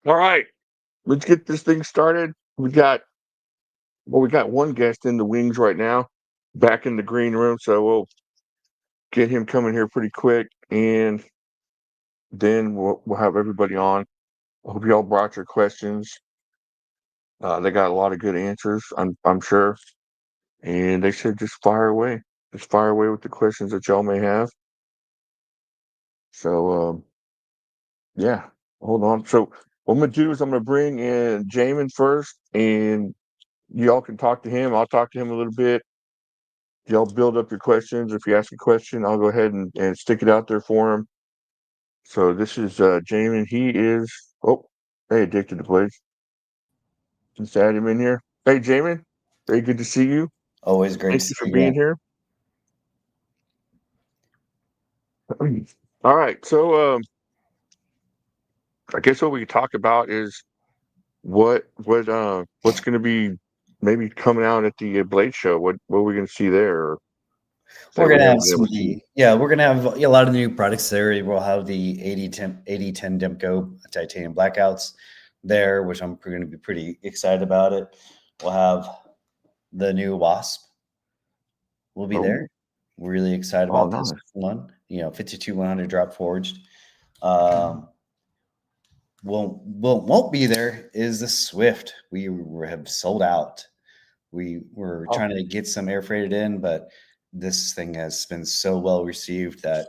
All right, let's get this thing started. We got one guest in the wings right now, back in the green room, so we'll get him coming here pretty quick, and then we'll have everybody on. I hope y'all brought your questions. They got a lot of good answers, I'm sure, and they said just fire away. Just fire away with the questions that y'all may have. So yeah, hold on. So what I'm gonna do is I'm gonna bring in Jamin first, and y'all can talk to him. I'll talk to him a little bit. Y'all build up your questions. If you ask a question, I'll go ahead and stick it out there for him. So this is Jamin. He is hey, Addicted to Blades. Just add him in here. Hey Jamin, very good to see you. Always great Thank to you see for you being again. here. All right, so I guess what we could talk about is what's going to be maybe coming out at the Blade Show. What are we going to see there? Or We're that we gonna have haven't been some able of to see. we're gonna have a lot of new products there. We'll have the 8010 Demco titanium blackouts there, which I'm going to be pretty excited about it. We'll have the new Wasp will be Oh, there. We're really excited oh, about this nice. one. 52100 drop forged. Um, won't be there is the Swift. Have sold out. We were Oh, trying to get some air freighted in, but this thing has been so well received that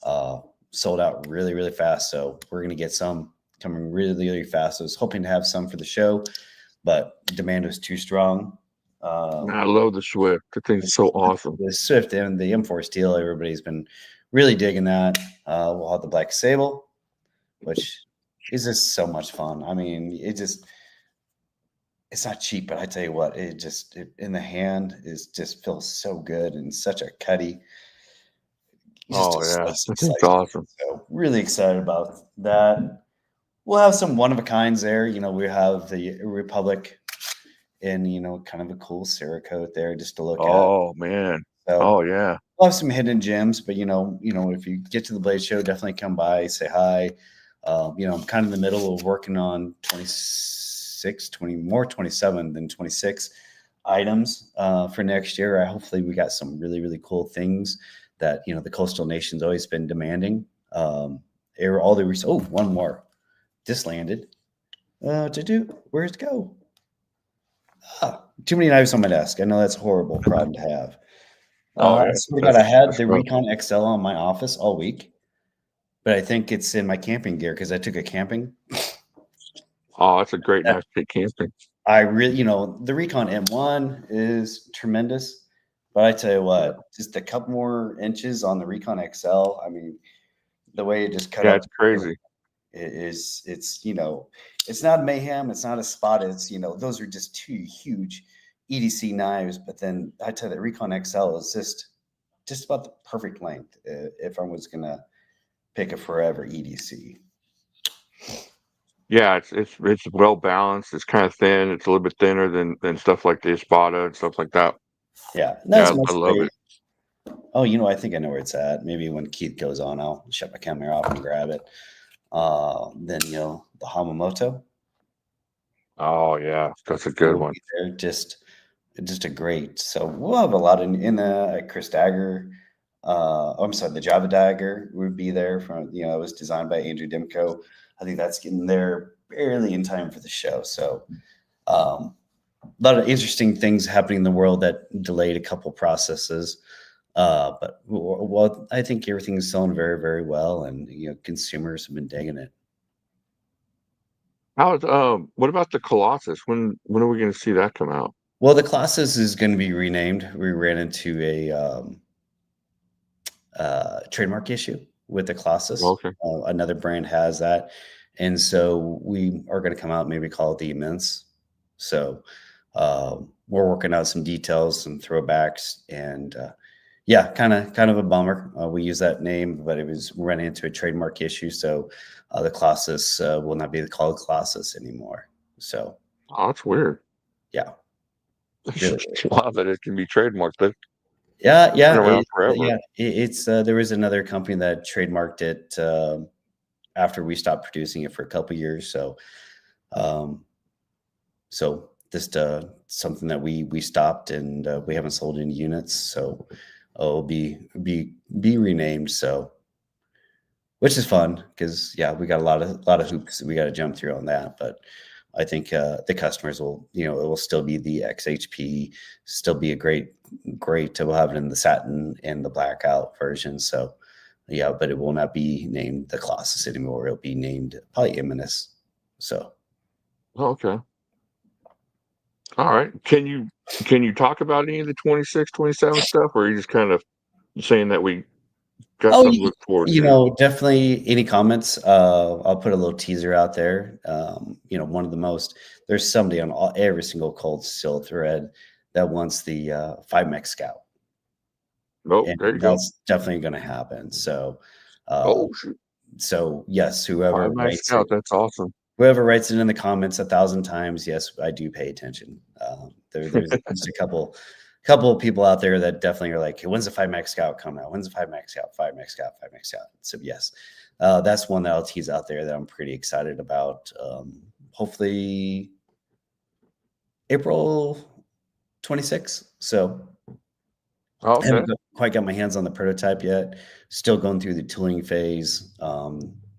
uh, sold out really, really fast. So we're going to get some coming really, really fast. I was hoping to have some for the show, but demand was too strong. man, Um, I love the Swift. The thing's so awesome. the Swift and the M4 Steel, everybody's been really digging that. We'll have the Black Sable, which is just so much fun. I mean, it's not cheap, but I tell you what, in the hand is just feels so good and such a cutty. Just a Oh yeah, slice, that thing's slice. awesome. So really excited about that. We'll have some one of a kinds there. We have the Republic in kind of a cool Cerakote there just to look at. Oh man. So Oh yeah. we'll have some hidden gems, but if you get to the Blade Show, definitely come by, say hi. I'm kind of in the middle of working on 26, 20 more 27 than 26 items for next year. Hopefully we got some really, really cool things that, the coastal nation's always been demanding. One more. This landed. Where's it go? Too many knives on my desk. I know that's a horrible problem to have. Oh I yeah. swear to God, I had That's the rough. Recon XL on my office all week, but I think it's in my camping gear because I took it camping. Oh, that's a great knife to take camping. I really, the Recon M1 is tremendous, but I tell you Yeah. what, just a couple more inches on the Recon XL. I mean, the way it just cut Yeah, up it's crazy. it's not mayhem, it's not a spot. It's those are just two huge EDC knives. But then I tell you that Recon XL is just about the perfect length if I was gonna pick a forever EDC. Yeah, it's well balanced. It's kind of thin. It's a little bit thinner than stuff like the Espada and stuff like that. Yeah, not Yeah, as I much love weight. it. Oh, I think I know where it's at. Maybe when Keith goes on, I'll shut my camera off and grab it. Then the Hamamoto Oh yeah, that's a good will one. be there. Just a great. So we'll have a lot in the Chris Dagger. I'm sorry, the Java Dagger would be there from it was designed by Andrew Dimko. I think that's getting there barely in time for the show. So a lot of interesting things happening in the world that delayed a couple processes. But well, I think everything's selling very, very well, and consumers have been digging it. What about the Colossus? When are we going to see that come out? Well, the Colossus is going to be renamed. We ran into a trademark issue with the Colossus. Okay. Another brand has that, and so we are going to come out, maybe call it the Immense. So we're working out some details, some throwbacks, and yeah, kind of a bummer. We use that name, but it was running into a trademark issue, so the Colossus will not be called Colossus anymore. So Oh, that's weird. yeah, really. Wow, that it can be trademarked. They've Yeah, been yeah, around forever. it's there was another company that trademarked it after we stopped producing it for a couple years. So So just something that we stopped, and we haven't sold any units, so it'll be renamed. So, which is fun because we got a lot of hoops we got to jump through on that. But I think the customers will, it will still be the XHP, still be a great. We'll have it in the satin and the blackout version. So yeah, but it will not be named the Colossus anymore. It'll be named probably Imminus. So Okay. All right. Can you talk about any of the 26, 27 stuff, or are you just kind of saying that we got something to look forward to? Definitely any comments. I'll put a little teaser out there. One of the most, there's somebody on every single Cold Steel thread that wants the 5 Mech Scout. Oh, And there you go. that's definitely going to happen. So, Oh, shoot. so yes, whoever 5 Mech writes Scout, it, that's awesome. whoever writes it in the comments 1,000 times, yes, I do pay attention. There's just a couple of people out there that definitely are like, hey, when's the 5 Mech Scout come out? When's the 5 Mech Scout? 5 Mech Scout, 5 Mech Scout. So yes, that's one that I'll tease out there that I'm pretty excited about. Hopefully April 26th. So I haven't quite got my hands on the prototype yet. Still going through the tooling phase.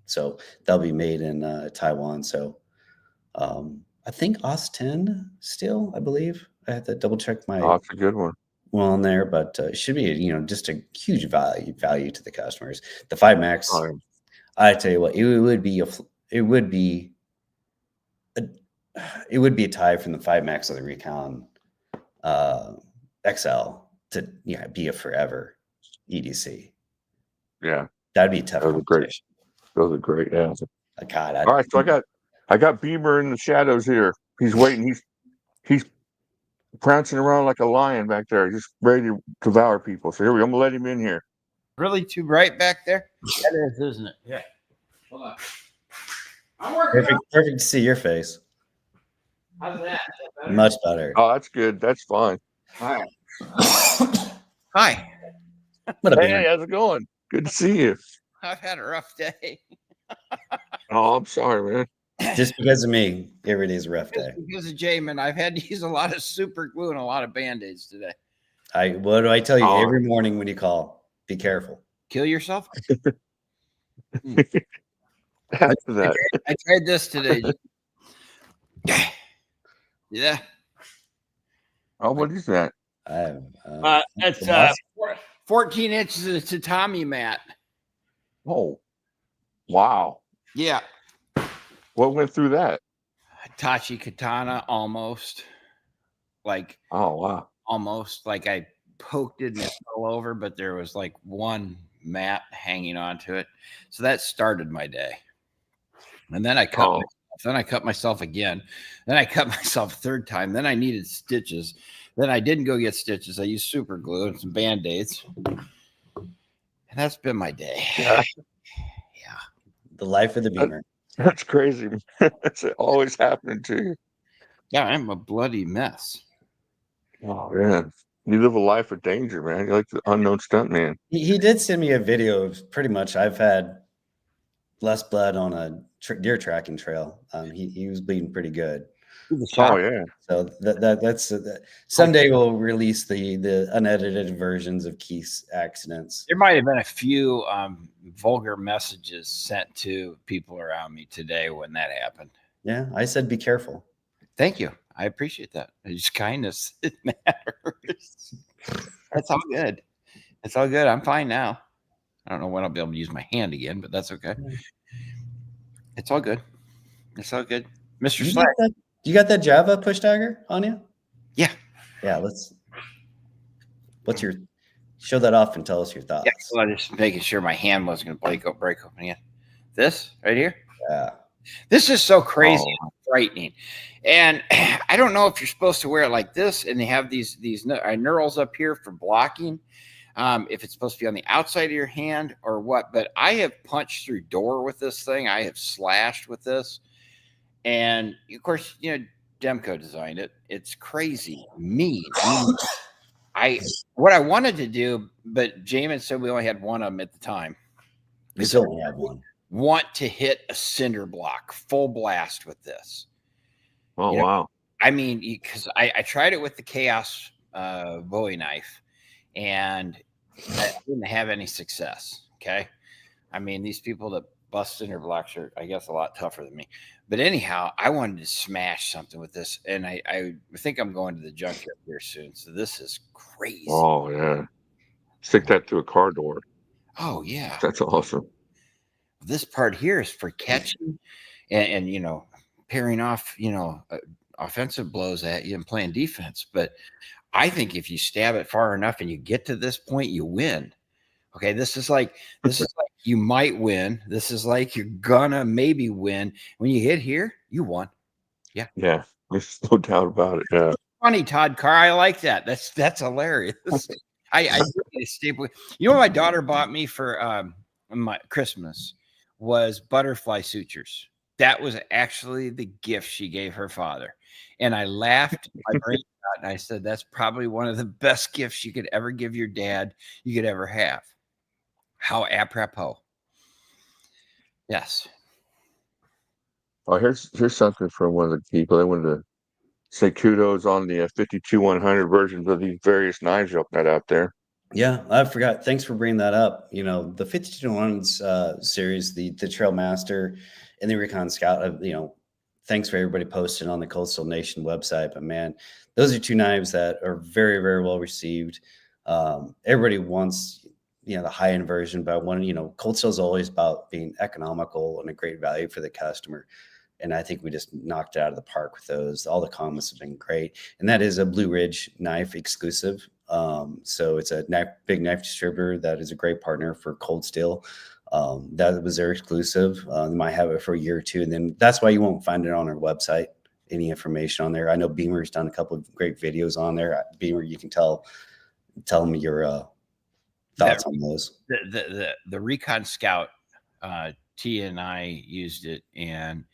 So that'll be made in Taiwan. So I think OS10 still, I believe. I have to double check my that's a good one. well on there, but it should be, just a huge value to the customers. The 5 Max, I tell you what, it would be a tie from the 5 Max of the Recon XL to be a forever EDC. Yeah, that'd be tough. Those are great. Yeah. God. All right, so I got Beamer in the shadows here. He's waiting. He's prancing around like a lion back there, just ready to devour people. So here I'm gonna let him in here. Really too bright back there? That is, isn't it? Yeah. Hold on. I'm working. Perfect to see your face. How's that? Better? Much better. Oh, that's good. That's fine. Hi. Hi. Hey, how's it going? Good to see you. I've had a rough day. Oh, I'm sorry, man. Just because of me, every day's a rough day. Because of Jamin, I've had to use a lot of super glue and a lot of Band-Aids today. What do I tell you every morning when you call? Be careful. Kill yourself? After that. I tried this today. Yeah. Oh, what is that? It's 14 inches of tatami mat. Oh, wow. Yeah. What went through that? Tachi katana, almost. Like, oh wow, almost like I poked it and it fell over, but there was like one mat hanging onto it. So that started my day. And then I cut myself. Then I cut myself again. Then I cut myself a third time. Then I needed stitches. Then I didn't go get stitches. I used super glue and some Band-Aids. And that's been my day. Yeah. The life of the Beamer. That's crazy. It's always happening to you. Yeah, I'm a bloody mess. Oh man, you live a life of danger, man. You're like the unknown stuntman. He did send me a video of pretty much I've had less blood on a deer tracking trail. He was bleeding pretty good. Oh yeah. So that's someday we'll release the unedited versions of Keith's accidents. There might have been a few vulgar messages sent to people around me today when that happened. Yeah, I said be careful. Thank you. I appreciate that. It's kindness. It matters. That's all good. It's all good. I'm fine now. I don't know when I'll be able to use my hand again, but that's okay. It's all good. It's all good. Mr. Slack. You got that Java push dagger on you? Yeah. Yeah, show that off and tell us your thoughts. Yeah, so I'm just making sure my hand wasn't going to break open again. This right here? Yeah. This is so crazy and frightening. And I don't know if you're supposed to wear it like this and they have these knurls up here for blocking. If it's supposed to be on the outside of your hand or what, but I have punched through door with this thing. I have slashed with this. And of course, Demko designed it. It's crazy mean. What I wanted to do, but Jamin said we only had one of them at the time. We still only had one. Want to hit a cinder block full blast with this. Oh, You know, wow. I mean, because I tried it with the Chaos Bowie knife, and I didn't have any success. Okay, I mean, these people that bust interblocks are, I guess, a lot tougher than me. But anyhow, I wanted to smash something with this, and I think I'm going to the junkyard here soon. So this is crazy. Oh, yeah. Stick that through a car door. Oh yeah, That's awesome. this part here is for catching and you know, pairing off, you know, offensive blows at you and playing defense. But I think if you stab it far enough and you get to this point, you win. Okay, this is like you might win. This is like you're gonna maybe win. When you hit here, you won. Yeah. Yeah. There's no doubt about it. Yeah. Funny, Todd Carr. I like that. That's hilarious. I need a staple. You know what my daughter bought me for my Christmas was butterfly sutures. That was actually the gift she gave her father. And I laughed my brain out and I said, that's probably one of the best gifts you could ever give your dad, you could ever have. How apropos. Yes. Oh, here's something from one of the people. They wanted to say kudos on the 52-100 versions of these various knives y'all got out there. Yeah, I forgot. Thanks for bringing that up. You know, the 52-1 series, the Trailmaster and the Recon Scout, you know, thanks for everybody posting on the Cold Steel Nation website. But man, those are two knives that are very, very well received. Everybody wants, you know, the high end version, but one, you know, Cold Steel is always about being economical and a great value for the customer. And I think we just knocked it out of the park with those. All the comments have been great. And that is a Blue Ridge knife exclusive. So it's a big knife distributor that is a great partner for Cold Steel. That was their exclusive. They might have it for a year or two. And then that's why you won't find it on our website, any information on there. I know Beamer's done a couple of great videos on there. Beamer, you can tell me your thoughts on those. The Recon Scout, T and I used it, and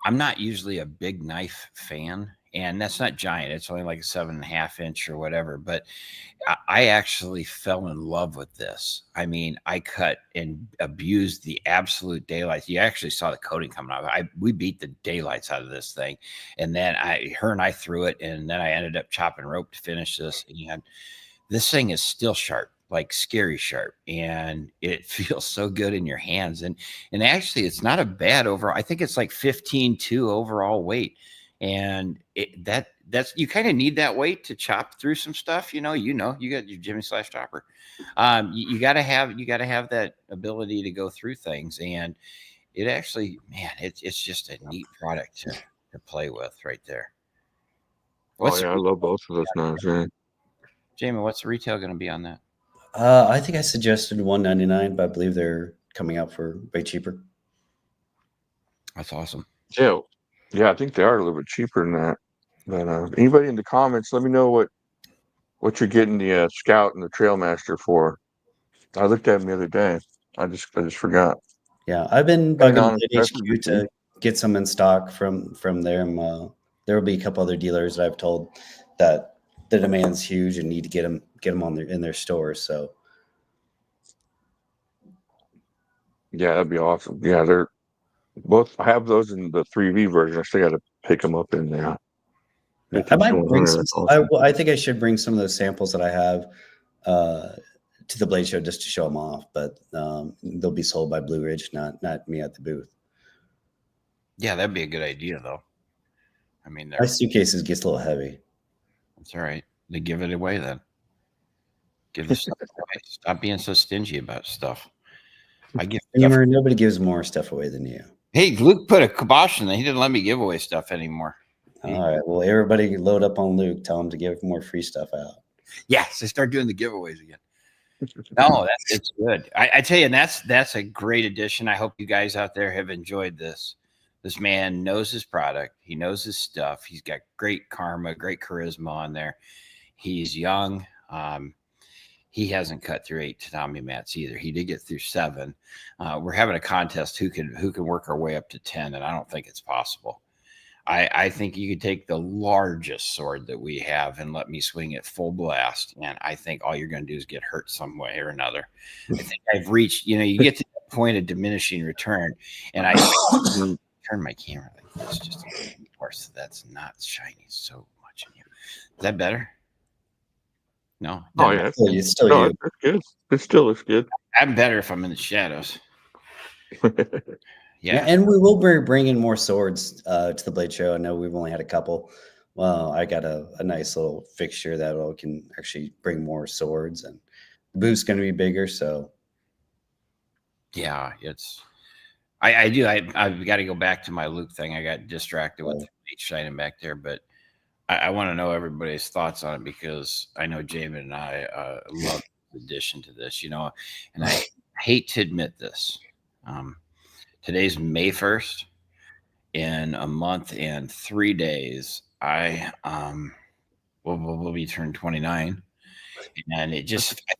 I'm not usually a big knife fan, and that's not giant. It's only like a 7.5 inch or whatever. But I actually fell in love with this. I mean, I cut and abused the absolute daylights. You actually saw the coating coming off. We beat the daylights out of this thing, and then her and I threw it, and then I ended up chopping rope to finish this. And this thing is still sharp, like scary sharp, and it feels so good in your hands. And actually, it's not a bad overall. I think it's like 15.2 overall weight, and that's you kind of need that weight to chop through some stuff. You got your Jimmy Slash chopper. You got to have that ability to go through things, and it actually, man, it's just a neat product to play with right there. I love both of those knives, man. Jamie, what's the retail going to be on that? I think I suggested $199, but I believe they're coming out for way cheaper. That's awesome. Yeah, I think they are a little bit cheaper than that. But anybody in the comments, let me know what you're getting the Scout and the Trailmaster for. I looked at them the other day. I just forgot. Yeah, I've been bugging HQ to get some in stock from there. There will be a couple other dealers that I've told that the demand's huge and need to get them in their stores. So yeah, that'd be awesome. Yeah, they're both. I have those in the 3V version. I still got to pick them up in there. I might bring some. Awesome. I think I should bring some of those samples that I have to the Blade Show just to show them off. But they'll be sold by Blue Ridge, not me at the booth. Yeah, that'd be a good idea, though. I mean, my suitcases gets a little heavy. That's all right. They give it away then. Give the stuff away. Stop being so stingy about stuff. I give nobody gives more stuff away than you. Hey, Luke put a kibosh in there. He didn't let me give away stuff anymore. All right. Well, everybody load up on Luke. Tell him to give more free stuff out. Yes, they start doing the giveaways again. No, it's good. I tell you, and that's a great addition. I hope you guys out there have enjoyed this. This man knows his product. He knows his stuff. He's got great karma, great charisma on there. He's young. He hasn't cut through 8 tatami mats either. He did get through 7. We're having a contest who can work our way up to 10, and I don't think it's possible. I think you could take the largest sword that we have and let me swing it full blast, and I think all you're going to do is get hurt some way or another. I think I've reached, you get to that point of diminishing return, and I turn my camera like this just Horst, that's not shiny so much in you. Is that better? No. Oh doesn't yeah, Well, it's still no, you. that's good. It still looks good. I'm better if I'm in the shadows. Yeah, Yeah. and we will be bringing more swords to the Blade Show. I know we've only had a couple. Well, I got a nice little fixture that can actually bring more swords, and the booth's going to be bigger. So Yeah, it's I do. I've got to go back to my Luke thing. I got distracted with the H shining back there, but I want to know everybody's thoughts on it because I know Jamin and I love the addition to this, and I hate to admit this. Today's May 1st. In a month and 3 days, I will be turned 29. And I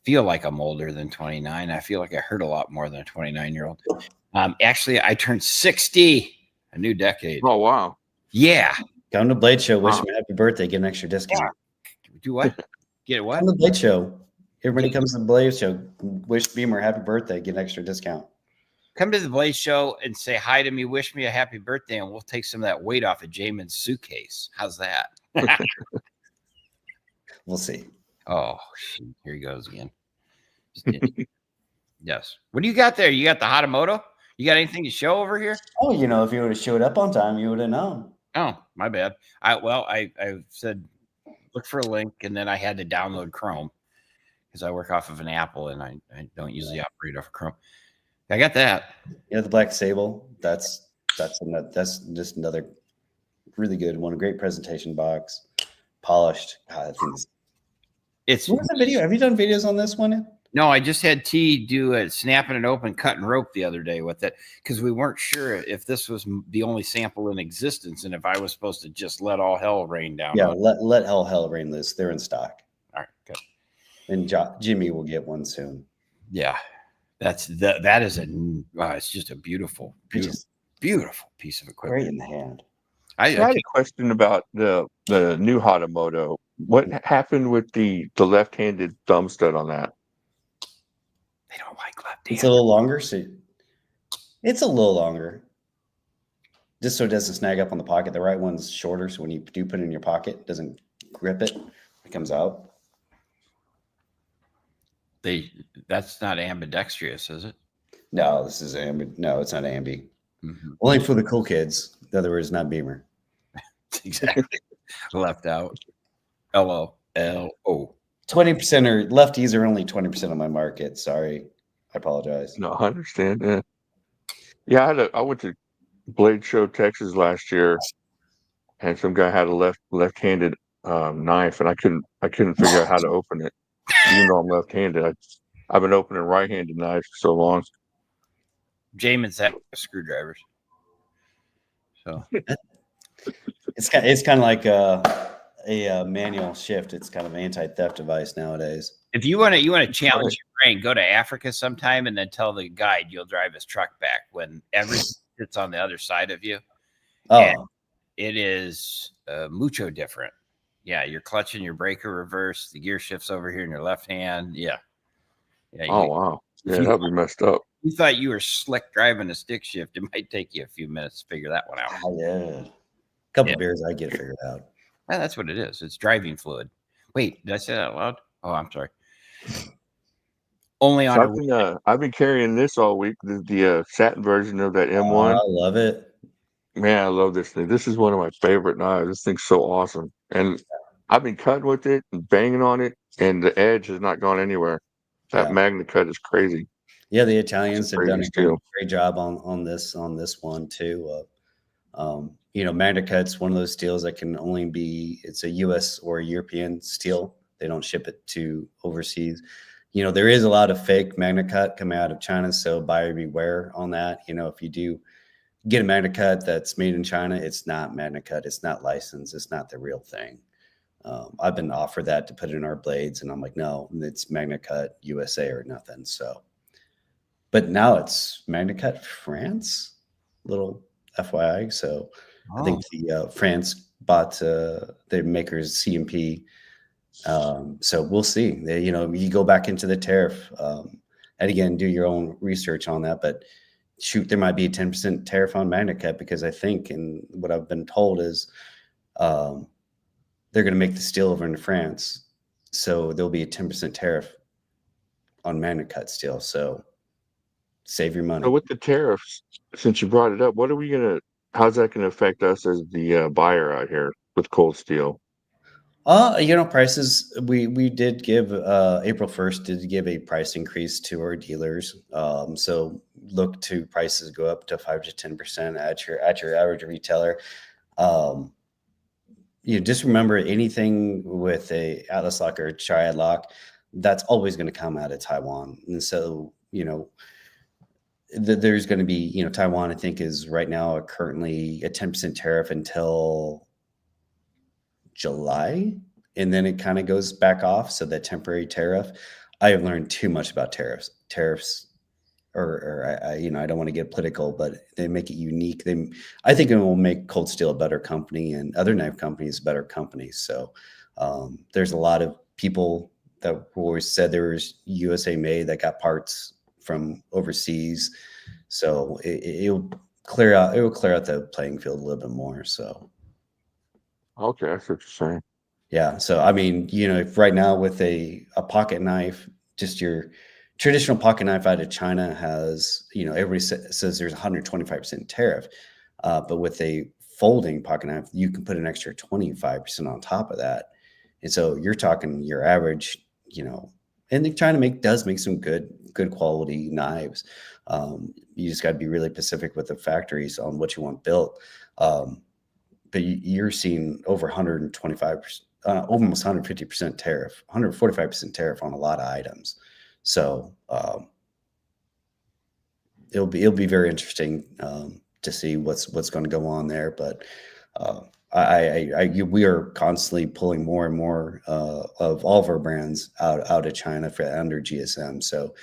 feel like I'm older than 29. I feel like I hurt a lot more than a 29-year-old. Actually, I turned 60, a new decade. Oh wow. Yeah. come to Blade Show, wish Wow. me happy birthday, get an extra discount. Do what? Get what? Come to Blade Show. Everybody comes to the Blade Show, wish Beamer happy birthday, get an extra discount. Come to the Blaze Show and say hi to me, wish me a happy birthday, and we'll take some of that weight off of Jamin's suitcase. How's that? We'll see. Oh, shoot. Here he goes again. Yes. What do you got there? You got the Hatamoto? You got anything to show over here? Oh, if you would have showed up on time, you would have known. Oh, my bad. I said look for a link, and then I had to download Chrome because I work off of an Apple, and I don't usually operate off of Chrome. I got that. Yeah, the Black Sable. That's just another really good one. A great presentation box, polished. God, It's what was the video? Have you done videos on this one? no, I just had T do a snapping it open, cutting rope the other day with it because we weren't sure if this was the only sample in existence and if I was supposed to just let all hell rain down. Yeah, let hell rain loose. They're in stock. All right, good. And Jimmy will get one soon. Yeah, that is it's just a beautiful piece of equipment. Great in the hand. I had a question about the new Hatamoto. What happened with the left-handed thumb stud on that? They don't like left It's a little longer. So it's a little longer. Just so it doesn't snag up on the pocket. The right one's shorter, so when you do put it in your pocket, it doesn't grip it. It comes out. That's not ambidextrous, is it? No, this is no, it's not ambi. Mm-hmm. Only for the cool kids. In other words, not Beamer. Exactly. Left out. LO. 20% or lefties are only 20% of my market. Sorry. I apologize. No, I understand. Yeah, I went to Blade Show Texas last year, and some guy had a left-handed knife, and I couldn't figure out how to open it, even though I'm left-handed. I've been opening right-handed knives for so long. Jamin's had screwdrivers. So it's kind of like a manual shift. It's kind of an anti-theft device nowadays. If you want to challenge your brain, go to Africa sometime and then tell the guide you'll drive his truck back when everything sits on the other side of you. Oh, and it is mucho different. Yeah, you're clutching your breaker reverse. The gear shifts over here in your left hand. Yeah. Oh wow. Yeah, that'd be messed up. You thought you were slick driving a stick shift. It might take you a few minutes to figure that one out. yeah. A couple beers, I get it figured out. Yeah, that's what it is. It's driving fluid. Wait, did I say that out loud? Oh, I'm sorry. Only on. So I've been carrying this all week. The satin version of that M1. I love it. Man, I love this thing. This is one of my favorite knives. This thing's so awesome, and I've been cutting with it and banging on it, and the edge has not gone anywhere. That Magna cut is crazy. Yeah, the Italians have done a steel. great job on this one too. Magna Cut's one of those steels that can only be, it's a U.S. or a European steel. They don't ship it to overseas. There is a lot of fake Magna Cut coming out of China, so buyer beware on that. If you do get a Magna Cut that's made in China, it's not Magna Cut. It's not licensed. It's not the real thing. I've been offered that to put in our blades, and I'm like, no, it's Magna Cut USA or nothing. So, but now it's Magna Cut France, little FYI. So I think the France bought the makers CMP. So we'll see. You go back into the tariff, and again, do your own research on that. But shoot, there might be a 10% tariff on magnet cut, because I think, and what I've been told is, they're going to make the steel over in France, so there'll be a 10% tariff on magnet cut steel. So save your money. So with the tariffs, since you brought it up, how's that gonna affect us as the buyer out here with cold steel? Prices, we did give April 1st did give a price increase to our dealers. So look to prices go up to 5 to 10% at your average retailer. Just remember, anything with a Atlas lock or a triad lock, that's always going to come out of Taiwan. And so, there's going to be, Taiwan, I think, is right now currently a 10% tariff until July, and then it kind of goes back off. So that temporary tariff, I have learned too much about tariffs, or I don't want to get political, but they make it unique. I think it will make Cold Steel a better company and other knife companies better companies. So there's a lot of people that always said there was USA made that got parts from overseas. So it will clear out the playing field a little bit more. So. Okay, that's what you're saying. Yeah. So, I mean, if right now with a pocket knife, just your traditional pocket knife out of China has, everybody says there's 125% tariff. But with a folding pocket knife, you can put an extra 25% on top of that. And so you're talking your average, and China does make some good quality knives. You just got to be really specific with the factories on what you want built. But you're seeing over 125%, almost 150% tariff, 145% tariff on a lot of items. So it'll be very interesting to see what's going to go on there. But we are constantly pulling more and more of all of our brands out of China under GSM. So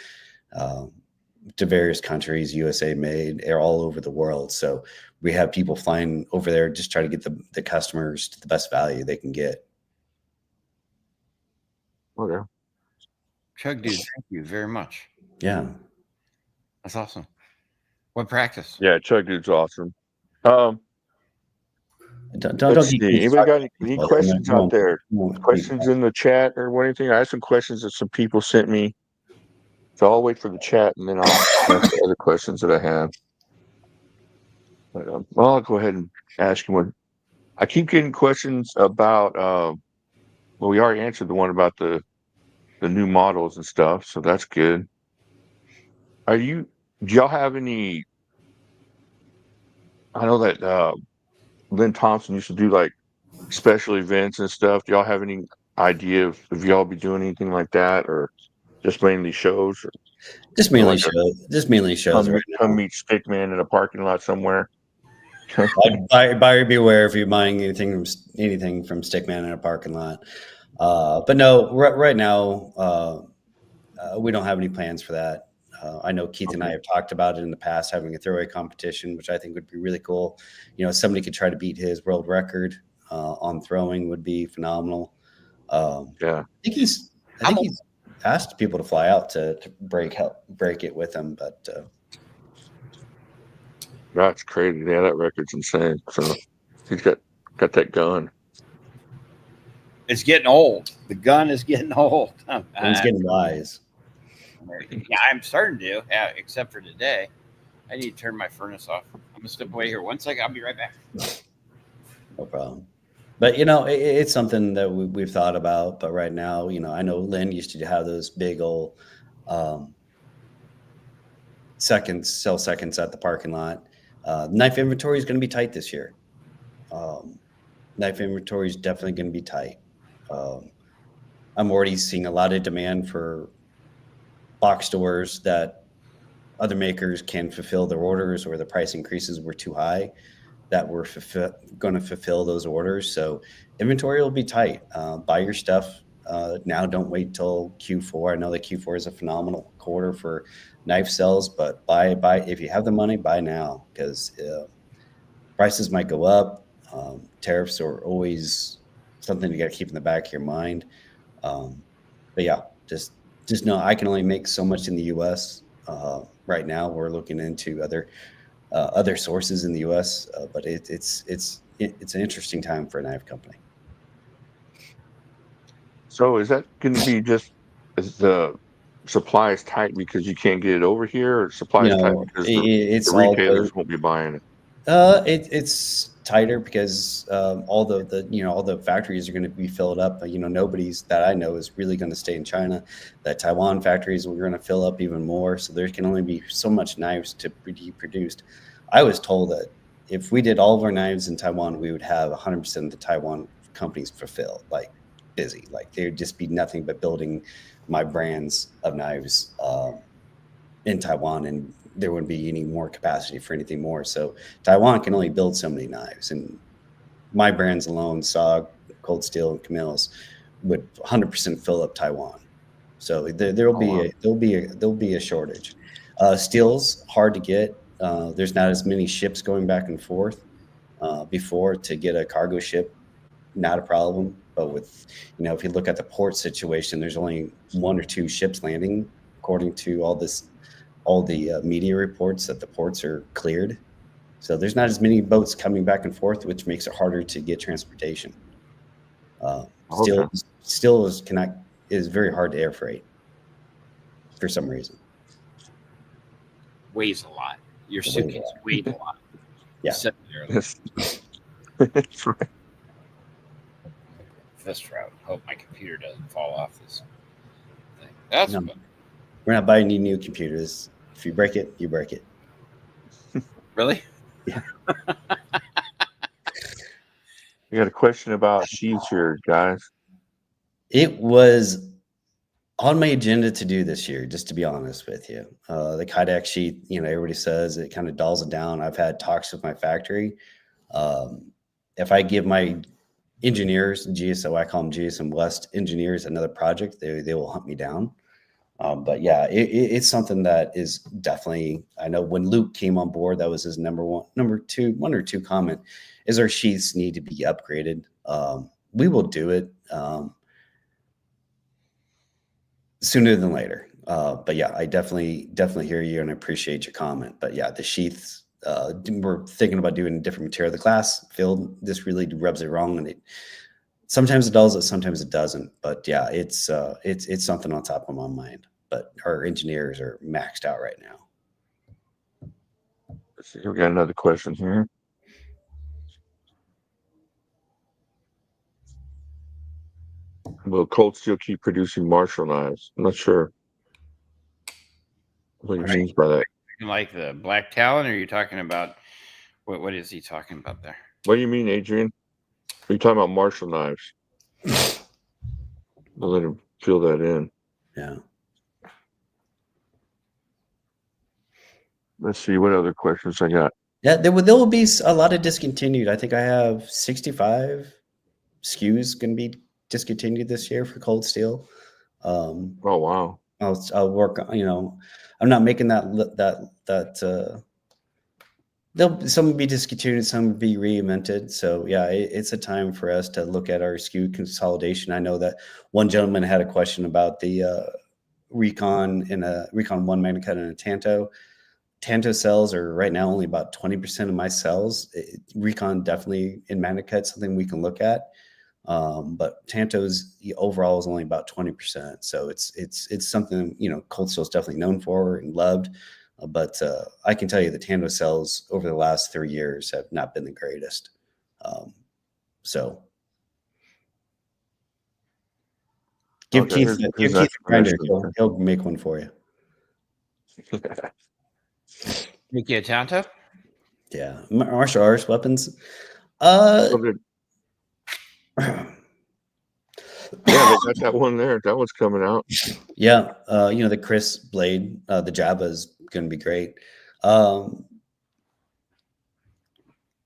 to various countries, USA made, are all over the world. So we have people flying over there just try to get the customers the best value they can get. Okay. Chug dude, thank you very much. Yeah. That's awesome. What practice? Yeah, Chug Dude's awesome. Don't Let's see. Anybody got any questions out there? Questions in the chat or anything? I have some questions that some people sent me. So I'll wait for the chat and then I'll ask the other questions that I have. But, I'll go ahead and ask you one. I keep getting questions about, well, we already answered the one about the new models and stuff, so that's good. Do y'all have any, I know that Lynn Thompson used to do like special events and stuff. Do y'all have any idea if y'all be doing anything like that, or just mainly shows? Or, just mainly shows. Just mainly shows. Come meet Stickman in a parking lot somewhere. Buyer beware if you're buying anything from Stickman in a parking lot. But no, right now we don't have any plans for that. I know Keith and I have talked about it in the past, having a throwaway competition, which I think would be really cool. Somebody could try to beat his world record on throwing would be phenomenal. Yeah, I think he's asked people to fly out to break it with him, but that's crazy. Yeah, that record's insane. So he's got that gun. It's getting old. The gun is getting old. He's getting wise. Yeah, I'm starting to. Yeah, except for today. I need to turn my furnace off. I'm gonna step away here 1 second. I'll be right back. No problem. But it's something that we've thought about. But right now, I know Lynn used to have those big old sell seconds at the parking lot. Knife inventory is going to be tight this year. Knife inventory is definitely going to be tight. I'm already seeing a lot of demand for box stores that other makers can fulfill their orders, or the price increases were too high that we're going to fulfill those orders. So inventory will be tight. Buy your stuff now. Don't wait till Q4. I know that Q4 is a phenomenal quarter for knife sales, but buy if you have the money, buy now, because prices might go up. Tariffs are always something you got to keep in the back of your mind. But yeah, just know I can only make so much in the U.S. right now. We're looking into other sources in the U.S., but it's an interesting time for a knife company. So is that going to be just is the supply is tight because you can't get it over here, or supply You is tight know, because the it's all retailers won't be buying it? it's tighter because all all the factories are going to be filled up. Nobody's that I know is really going to stay in China. The Taiwan factories are going to fill up even more. So there can only be so much knives to be produced. I was told that if we did all of our knives in Taiwan, we would have 100% of the Taiwan companies fulfilled, like busy. Like there'd just be nothing but building my brands of knives in Taiwan, and there wouldn't be any more capacity for anything more. So Taiwan can only build so many knives, and my brands alone, SOG, Cold Steel, and Camille's, would 100% fill up Taiwan. So there'll Oh, be wow. there'll be a shortage. Steel's hard to get. There's not as many ships going back and forth. Before, to get a cargo ship, not a problem. But with if you look at the port situation, there's only one or two ships landing, according to all the media reports that the ports are cleared. So there's not as many boats coming back and forth, which makes it harder to get transportation. Okay. Steel is very hard to air freight for some reason. Weighs a lot. Your It weighs a suitcase lot. weighs a lot. Yeah. Sit there, Yes. That's right. fist route. Hope my computer doesn't fall off this thing. That's No, we're not buying any new computers. If you break it, you break it. really. Yeah. We got a question about sheaths here, guys. It was on my agenda to do this year, just to be honest with you. The Kydex sheet, everybody says it kind of dulls it down. I've had talks with my factory. If I give my engineers, GSO, I call them GSM West engineers, another project, they will hunt me down. But yeah, it's something that is definitely. I know when Luke came on board, that was his one or two comment is our sheaths need to be upgraded. We will do it sooner than later. But yeah, I definitely hear you and appreciate your comment. But yeah, the sheaths. We're thinking about doing a different material. The glass field, this really rubs it wrong, and sometimes it does it, sometimes it doesn't. But yeah, it's something on top of my mind. But our engineers are maxed out right now. Let's see, we got another question here. Will Colt Steel keep producing Marshall knives? I'm not sure what he means by that. Like the Black Talon, or are you talking about what is he talking about there? What do you mean, Adrian? Are you talking about Marshall knives? I'll let him fill that in. Yeah. Let's see what other questions I got. Yeah, there will be a lot of discontinued. I think I have 65 SKUs going to be discontinued this year for Cold Steel. Oh, wow. I'll work. I'm not making some will be discontinued, some will be reinvented. So yeah, it's a time for us to look at our SKU consolidation. I know that one gentleman had a question about the Recon in a Recon 1 MagnaCut and a Tanto. Tanto cells are right now only about 20% of my cells. Recon definitely in MagnaCut something we can look at. But Tanto's overall is only about 20%. So it's something, Cold Steel is definitely known for and loved. But I can tell you the Tanto cells over the last 3 years have not been the greatest. So give Okay, Keith here's a grinder. explanation. He'll make one for you. Make you a Tanto? Yeah, martial arts weapons. So yeah, they got that one there. That one's coming out. Yeah, the Chris blade, the Java is going to be great.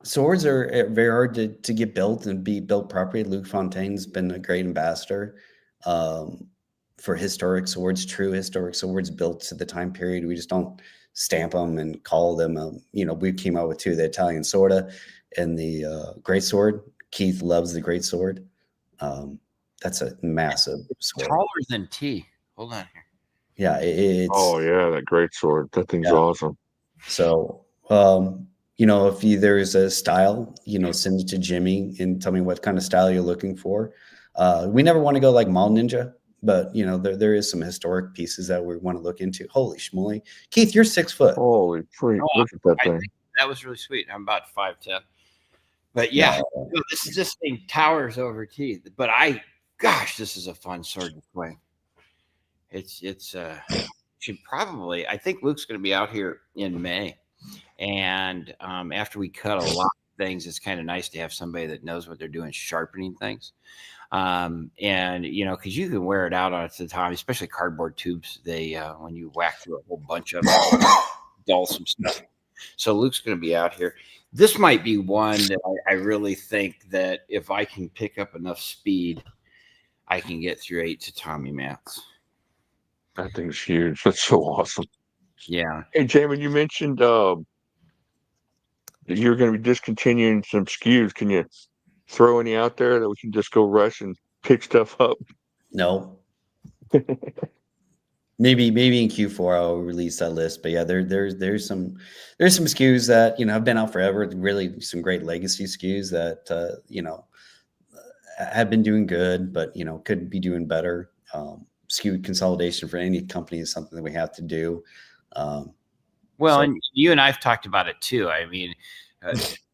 Swords are very hard to get built and be built properly. Luc Fontaine's been a great ambassador for historic swords, true historic swords built to the time period. We just don't stamp them and call them. We came out with two, the Italian Sorta and the Great Sword. Keith loves the Great Sword. That's a massive sword. Taller than T. Hold on here. Yeah, it's Oh yeah, that great sword. That thing's yeah. awesome. So, if there's a style, send it to Jimmy and tell me what kind of style you're looking for. We never want to go like Mall Ninja, but there is some historic pieces that we want to look into. Holy schmoly. Keith, you're 6 foot. Holy freak! Oh, Look at that I thing. think that was really sweet. I'm about 5'10", but Yeah. yeah, this thing towers over teeth. But gosh, this is a fun sword to play. It's should probably. I think Luke's going to be out here in May, and after we cut a lot of things, it's kind of nice to have somebody that knows what they're doing, sharpening things. And because you can wear it out on the time, especially cardboard tubes. They when you whack through a whole bunch of them, dull some stuff. So Luke's going to be out here. This might be one that I really think that if I can pick up enough speed, I can get through 8 tatami mats. That thing's huge. That's so awesome. Yeah. Hey, Jamin, you mentioned that you're going to be discontinuing some SKUs. Can you throw any out there that we can just go rush and pick stuff up? No. Maybe in Q4 I'll release that list. But yeah, there's some SKUs that have been out forever. Really, some great legacy SKUs that have been doing good, but could be doing better. SKU consolidation for any company is something that we have to do. And you and I've talked about it too. I mean,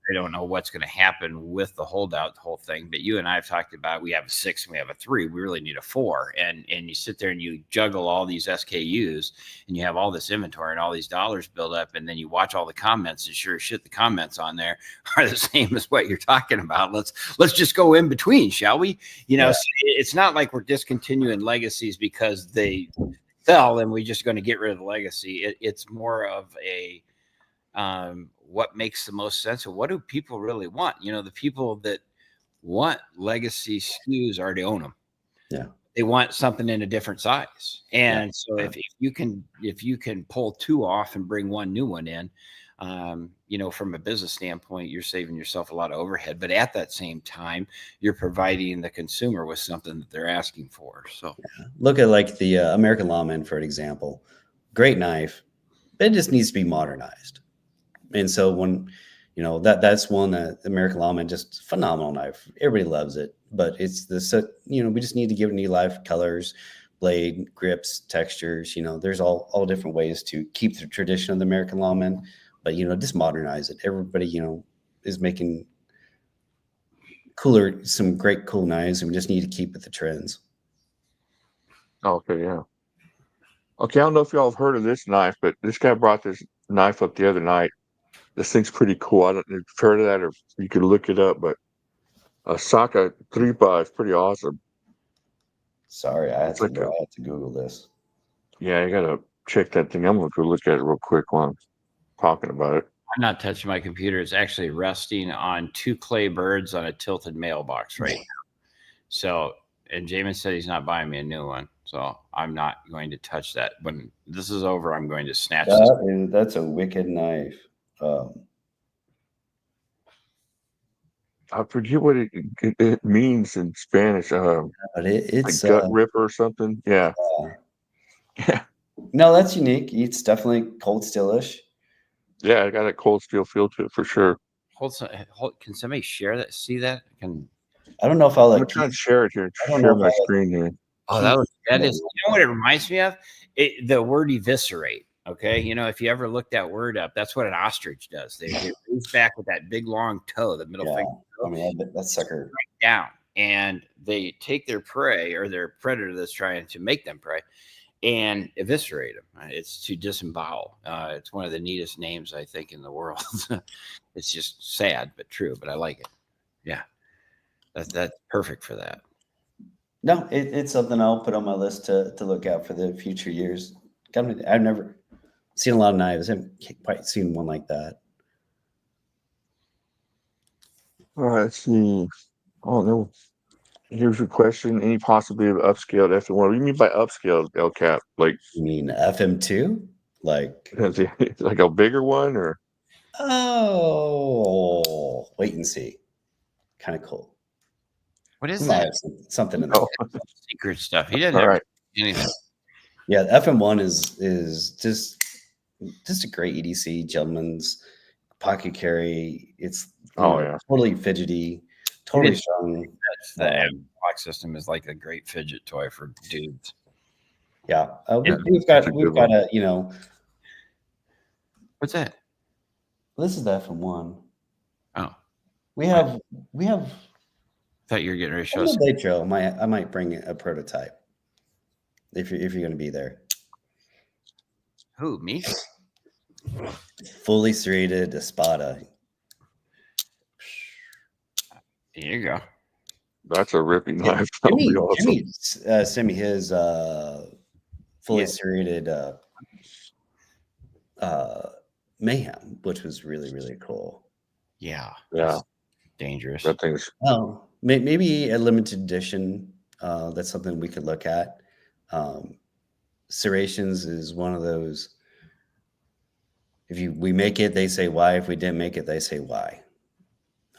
I don't know what's going to happen with the holdout, the whole thing, but you and I have talked about, we have a 6 and we have a 3. We really need a 4. And you sit there and you juggle all these SKUs and you have all this inventory and all these dollars build up. And then you watch all the comments, and sure as shit, the comments on there are the same as what you're talking about. Let's just go in between, shall we? So it's not like we're discontinuing legacies because they fell and we're just going to get rid of the legacy. It's more of a, what makes the most sense, and what do people really want? The people that want legacy SKUs already own them. Yeah, they want something in a different size, and so if you can pull 2 off and bring 1 new one in, from a business standpoint, you're saving yourself a lot of overhead, but at that same time, you're providing the consumer with something that they're asking for. So look at like the American Lawman, for example. Great knife, but it just needs to be modernized. And so when, that's one that American Lawman, just phenomenal knife. Everybody loves it, but it's we just need to give it new life, colors, blade, grips, textures. There's all different ways to keep the tradition of the American Lawman, but, just modernize it. Everybody, is making some great cool knives, and we just need to keep with the trends. Okay, yeah. Okay, I don't know if y'all have heard of this knife, but this guy brought this knife up the other night. This thing's pretty cool. I don't know if you've heard of that, or you could look it up, but a Saka 3x is pretty awesome. Sorry, I had to Google this. Yeah, you gotta check that thing. I'm gonna go look at it real quick while I'm talking about it. I'm not touching my computer. It's actually resting on 2 clay birds on a tilted mailbox right now. So, and Jamin said he's not buying me a new one. So I'm not going to touch that. When this is over, I'm going to snatch this. That's a wicked knife. I forget what it means in Spanish. But it's like gut ripper or something. Yeah. Yeah. No, that's unique. It's definitely cold steelish. Yeah, I got a cold steel feel to it for sure. Can somebody share that? See that? I don't know if I'll I'm trying to share it here. Share my screen here. Oh, that is. You know what it reminds me of? The word eviscerate. Okay, if you ever look that word up, that's what an ostrich does. They reach back with that big long toe, the middle finger. I mean, that sucker right down, and they take their prey or their predator that's trying to make them prey and eviscerate them. It's to disembowel. It's one of the neatest names I think in the world. It's just sad but true, but I like it. Yeah, that's perfect for that. No, it's something I'll put on my list to look out for the future years. I've never seen a lot of knives. I haven't quite seen one like that. All right, let's see. Oh no. Here's your question. Any possibility of upscaled FM1? What do you mean by upscaled LCAP? Like, you mean FM2? Like a bigger one, or? Oh, wait and see. Kind of cool. What is that? Something in there. Secret stuff. He didn't All have right. anything. Yeah, the FM1 is just a great EDC, gentleman's pocket carry. It's Yeah. totally fidgety, totally strong. That's the lock system is like a great fidget toy for dudes. Yeah, Yeah, we've got a What's that? this is the FM1. Oh, We have thought you were getting ready to show on us. the late show. I might bring a prototype if you're going to be there. Who, me? Fully serrated Espada. There you go. That's a ripping knife. That'll be awesome. Jimmy sent me his fully serrated Mayhem, which was really, really cool. Yeah. Yeah. Dangerous. That thing's maybe a limited edition. That's something we could look at. Serrations is one of those. If we make it, they say why. If we didn't make it, they say why.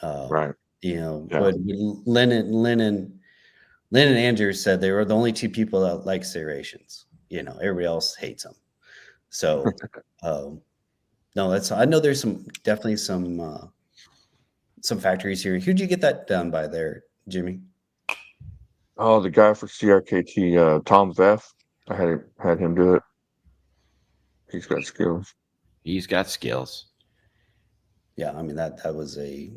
right. But Lynn and Andrew said they were the only two people that like serrations. Everybody else hates them. So, no, I know there's definitely some factories here. Who'd you get that done by there, Jimmy? Oh, the guy for CRKT, Tom Veff. I had him do it. He's got skills. He's got skills. Yeah, I mean that was a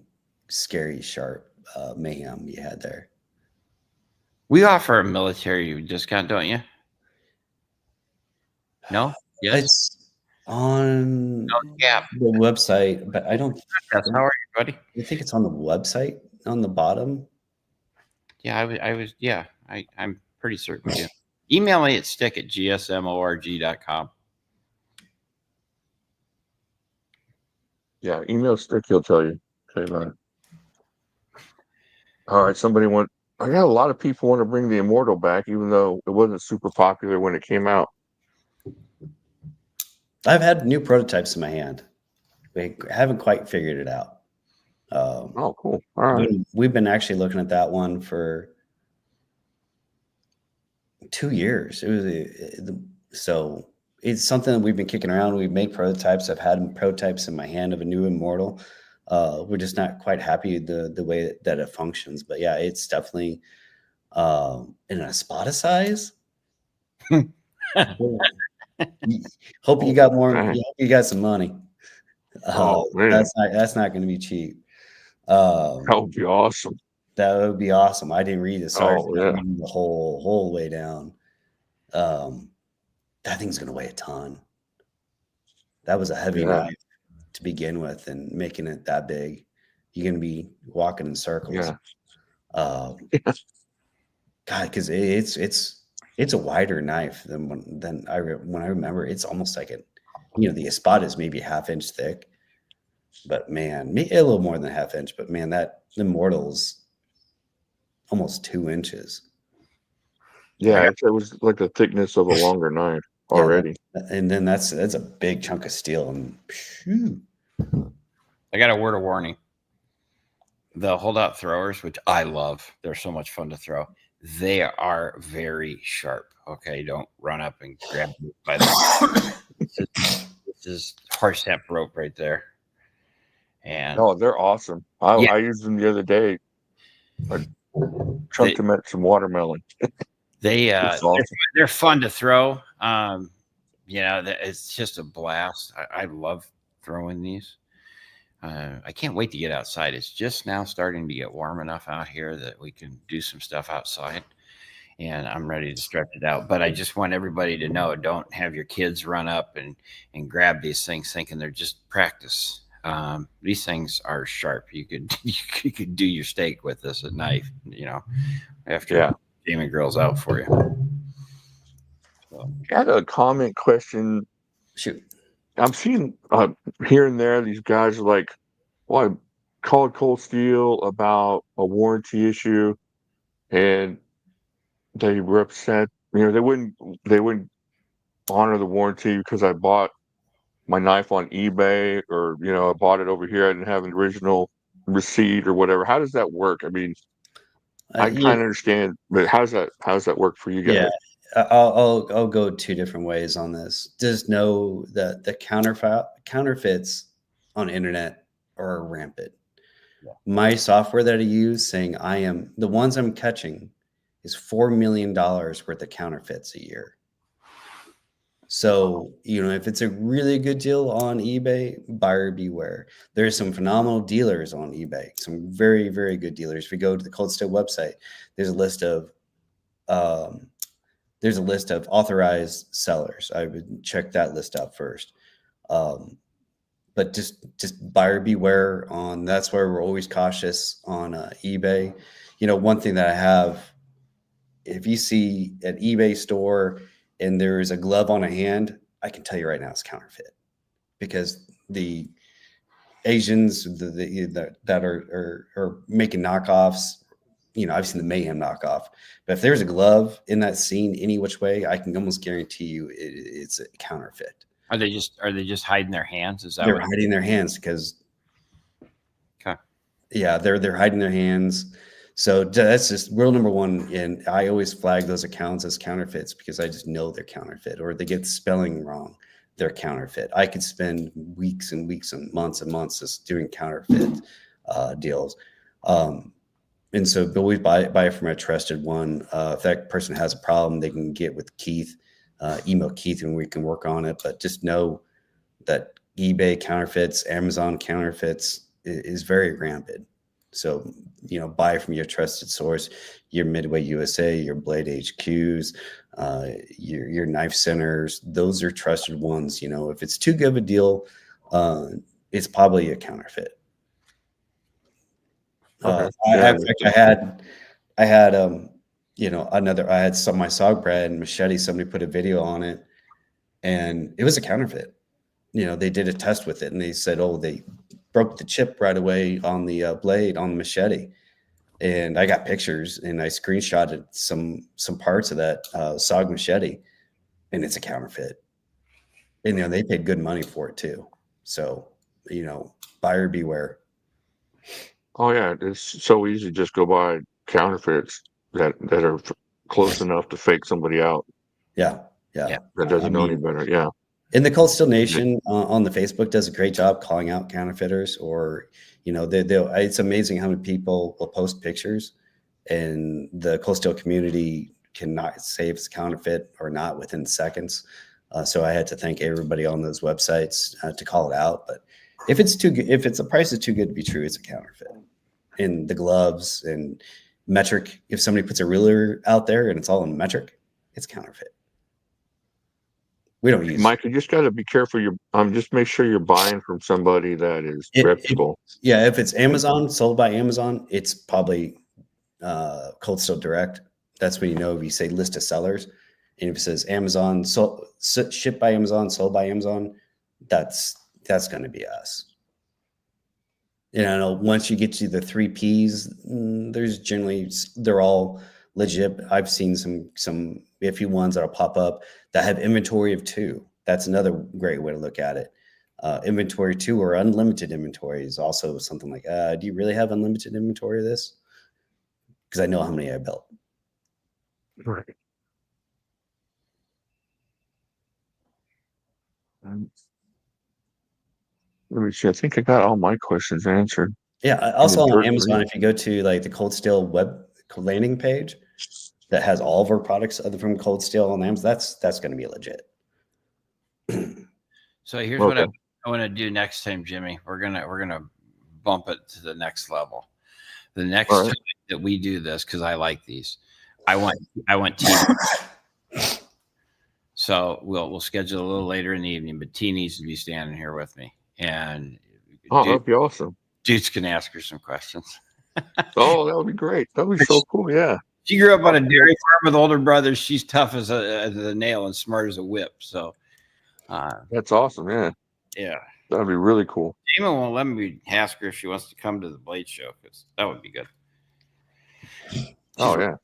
scary sharp Mayhem you had there. We offer a military discount, don't you? No? Yes. It's on the website, but I don't. How are you, buddy? I think it's on the website on the bottom. Yeah, I'm pretty certain. Yeah. Email me at stick@gsmorg.com. Yeah, email Stick. He'll tell you. Okay, bye. All right, I got a lot of people want to bring the Immortal back, even though it wasn't super popular when it came out. I've had new prototypes in my hand. We haven't quite figured it out. Oh, cool. All right. We've been actually looking at that one for 2 years. So it's something that we've been kicking around. We've made prototypes. I've had prototypes in my hand of a new Immortal. We're just not quite happy the way that it functions. But yeah, it's definitely in a Espada size. Hope you got more. Hope you got some money. That's not going to be cheap. That would be awesome. That would be awesome. I didn't read it. Sorry for yeah. reading the whole way down. That thing's going to weigh a ton. That was a heavy knife to begin with, and making it that big, you're going to be walking in circles. Yeah. God, because it's a wider knife than when I remember. It's almost like the Espada is maybe 1/2 inch thick, but man, maybe a little more than 1/2 inch. But man, that the Immortal's almost 2 inches. Yeah, it was like the thickness of a longer knife already. And then that's a big chunk of steel. And phew. I got a word of warning. The holdout throwers, which I love, they're so much fun to throw. They are very sharp. Okay, don't run up and grab me by the. This is horse hemp rope right there. And they're awesome. I used them the other day. I chunked them at some watermelon. Awesome. They're fun to throw. It's just a blast. I love throwing these. I can't wait to get outside. It's just now starting to get warm enough out here that we can do some stuff outside, and I'm ready to stretch it out. But I just want everybody to know, don't have your kids run up and grab these things thinking they're just practice. These things are sharp. You could do your steak with this at knife, after Jamin grills out for you. So. I had a comment question. Shoot. I'm seeing here and there these guys are like, well, I called Cold Steel about a warranty issue, and they were upset. They wouldn't honor the warranty because I bought my knife on eBay, or I bought it over here. I didn't have an original receipt or whatever. How does that work? I mean, I kind of understand, but how does that work for you guys? I'll go two different ways on this. Just know that the counterfeits on the internet are rampant. Yeah. My software that I use saying the ones I'm catching is $4 million worth of counterfeits a year. So, if it's a really good deal on eBay, buyer beware. There's some phenomenal dealers on eBay, some very, very good dealers. If we go to the Cold Steel website, there's a list of authorized sellers. I would check that list out first. But just buyer beware on. That's why we're always cautious on eBay. One thing that I have, if you see an eBay store and there's a glove on a hand, I can tell you right now it's counterfeit, because the Asians that are making knockoffs, I've seen the Mayhem knockoff, but if there's a glove in that scene any which way, I can almost guarantee you it's a counterfeit. Are they just hiding their hands? Is that They're hiding their hands because, okay? Yeah, they're hiding their hands. So that's just rule number one. And I always flag those accounts as counterfeits because I just know they're counterfeit, or they get spelling wrong. They're counterfeit. I could spend weeks and weeks and months just doing counterfeit deals. And so always buy it from a trusted one. If that person has a problem, they can get with Keith, email Keith, and we can work on it. But just know that eBay counterfeits, Amazon counterfeits is very rampant. So, buy from your trusted source, your Midway USA, your Blade HQs, your knife centers. Those are trusted ones. If it's too good of a deal, it's probably a counterfeit. Okay. I had my Sog Brad and machete. Somebody put a video on it, and it was a counterfeit. They did a test with it, and they said, they broke the chip right away on the blade on the machete. And I got pictures, and I screenshotted some parts of that Sog machete, and it's a counterfeit. And they paid good money for it too. So buyer beware. Oh yeah, it's so easy to just go buy counterfeits that are close enough to fake somebody out. Yeah. That doesn't know any better. Yeah. And the Cold Steel Nation on the Facebook does a great job calling out counterfeiters, or it's amazing how many people will post pictures, and the Cold Steel community cannot say if it's counterfeit or not within seconds. So I had to thank everybody on those websites to call it out. But if the price is too good to be true, it's a counterfeit. And the gloves and metric, if somebody puts a ruler out there and it's all in metric, it's counterfeit. We don't use Mike. You just got to be careful. Just make sure you're buying from somebody that is reputable. If it's Amazon, sold by Amazon, it's probably Cold Steel Direct. That's when if you say list of sellers, and if it says Amazon, shipped by Amazon, sold by Amazon, that's going to be us. Once you get to the 3Ps, they're all legit. I've seen some iffy ones that'll pop up that have inventory of 2. That's another great way to look at it. Inventory 2 or unlimited inventory is also something like, do you really have unlimited inventory of this? Because I know how many I built. Right. Let me see. I think I got all my questions answered. Yeah. Also on Amazon, if you go to like the Cold Steel web landing page that has all of our products other from Cold Steel on Amazon, that's going to be legit. So here's what I want to do next time, Jimmy. We're gonna bump it to the next level. The next time that we do this, because I like these, I want T. So we'll schedule a little later in the evening, but T needs to be standing here with me, and that'd be awesome. Dudes can ask her some questions. That would be great. That would be so cool. Yeah. She grew up on a dairy farm with older brothers. She's tough as a nail and smart as a whip. So that's awesome. Yeah. Yeah. That'd be really cool. Jamin won't let me ask her if she wants to come to the Blade Show, because that would be good. Yeah.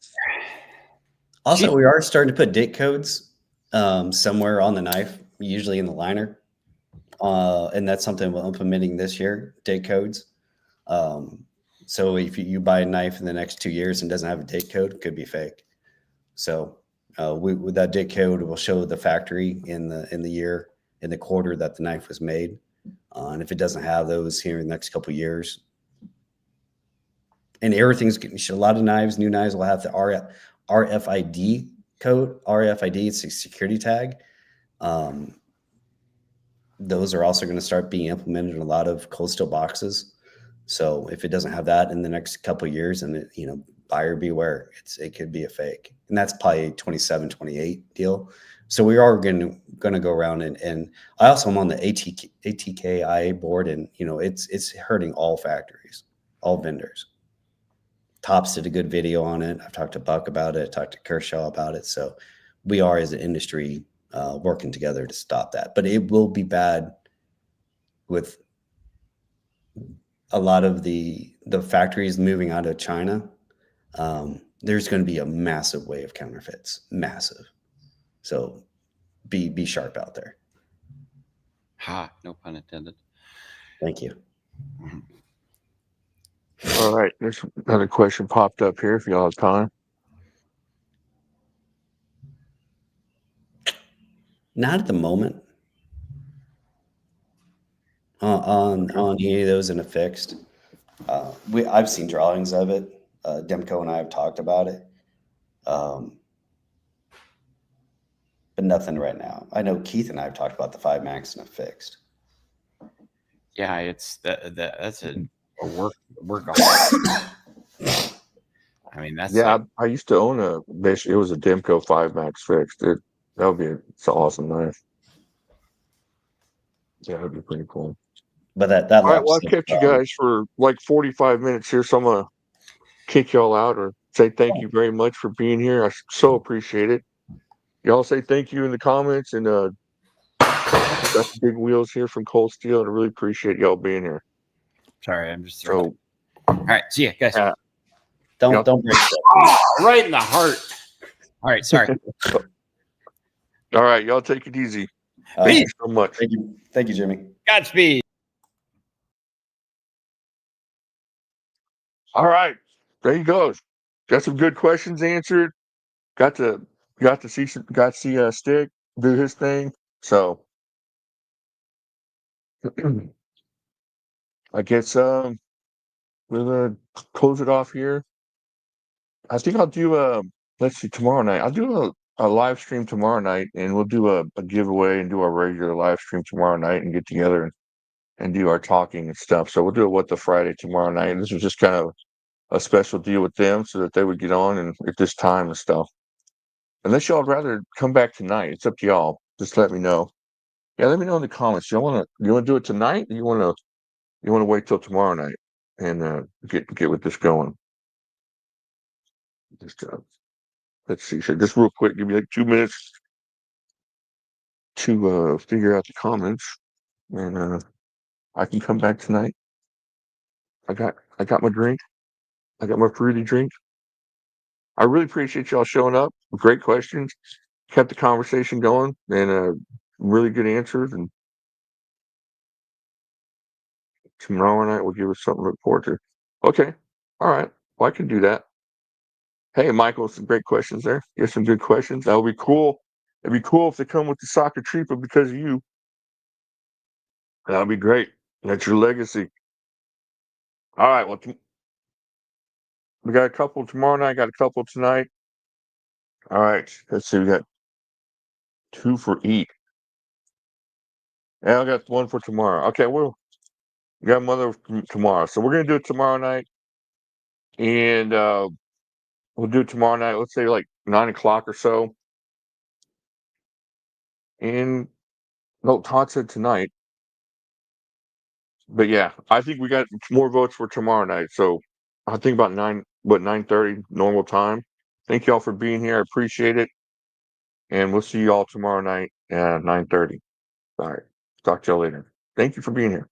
Also, we are starting to put date codes somewhere on the knife, usually in the liner. And that's something we're implementing this year, date codes. So if you buy a knife in the next 2 years and doesn't have a date code, it could be fake. So With that date code will show the factory in the year, in the quarter that the knife was made. And if it doesn't have those here in the next couple of years, and everything's getting a lot of knives, new knives will have the RFID code. RFID, it's a security tag. Those are also going to start being implemented in a lot of cold steel boxes. So if it doesn't have that in the next couple of years, and buyer beware, it could be a fake, and that's probably a 27, 28 deal. So we are going to go around and I also am on the ATKIA board, and it's hurting all factories, all vendors. Tops did a good video on it. I've talked to Buck about it, talked to Kershaw about it. So we are, as an industry, working together to stop that. But it will be bad with a lot of the factories moving out of China. There's going to be a massive wave of counterfeits, massive. So be sharp out there. Ha, no pun intended. Thank you. All right, there's another question popped up here if y'all have time. Not at the moment. On any of those in a fixed. I've seen drawings of it. Demko and I have talked about it. But nothing right now. I know Keith and I have talked about the 5 Max and a fixed. Yeah, it's that's a work. I mean, that's I used to own it was a Demko 5 Max fixed. It's an awesome knife. Yeah, that'd be pretty cool. But that all right, well, I kept you guys for like 45 minutes here, so I'm gonna kick y'all out or say thank you very much for being here. I so appreciate it. Y'all say thank you in the comments, and got the big wheels here from Cold Steel, and I really appreciate y'all being here. Sorry, I'm just throwing. All right, see ya, guys. Don't break stuff. Right in the heart. All right, sorry. All right, y'all take it easy. Thank you so much. Thank you, Jimmy. Godspeed. All right, there you go. Got some good questions answered. Got to see Stick do his thing. So I guess we'll close it off here. I think I'll do let's see, tomorrow night. I'll do a live stream tomorrow night, and we'll do a giveaway and do our regular live stream tomorrow night and get together and do our talking and stuff. So we'll do a Wtfriday tomorrow night. And this was just kind of a special deal with them so that they would get on and at this time and stuff. Unless y'all would rather come back tonight, it's up to y'all. Just let me know. Yeah, let me know in the comments. You want to do it tonight? Or you want to wait till tomorrow night and get with this going? Just let's see. So just real quick, give me like 2 minutes to figure out the comments, and I can come back tonight. I got my drink. I got my fruity drink. I really appreciate y'all showing up. Great questions. Kept the conversation going, and really good answers. And tomorrow night will give us something to look forward to. Okay. All right. Well, I can do that. Hey, Michael, some great questions there. You have some good questions. That would be cool. It'd be cool if they come with the soccer treatment because of you. That would be great. That's your legacy. All right. Well, we got a couple tomorrow night. Got a couple tonight. All right. Let's see. We got 2 for each. And I got 1 for tomorrow. Okay. We got another tomorrow. So we're going to do it tomorrow night. And we'll do it tomorrow night. Let's say like 9 o'clock or so. And no, Todd said tonight. But yeah, I think we got more votes for tomorrow night. So I think about 9:30 normal time. Thank y'all for being here. I appreciate it. And we'll see you all tomorrow night at 9:30. All right. Talk to y'all later. Thank you for being here.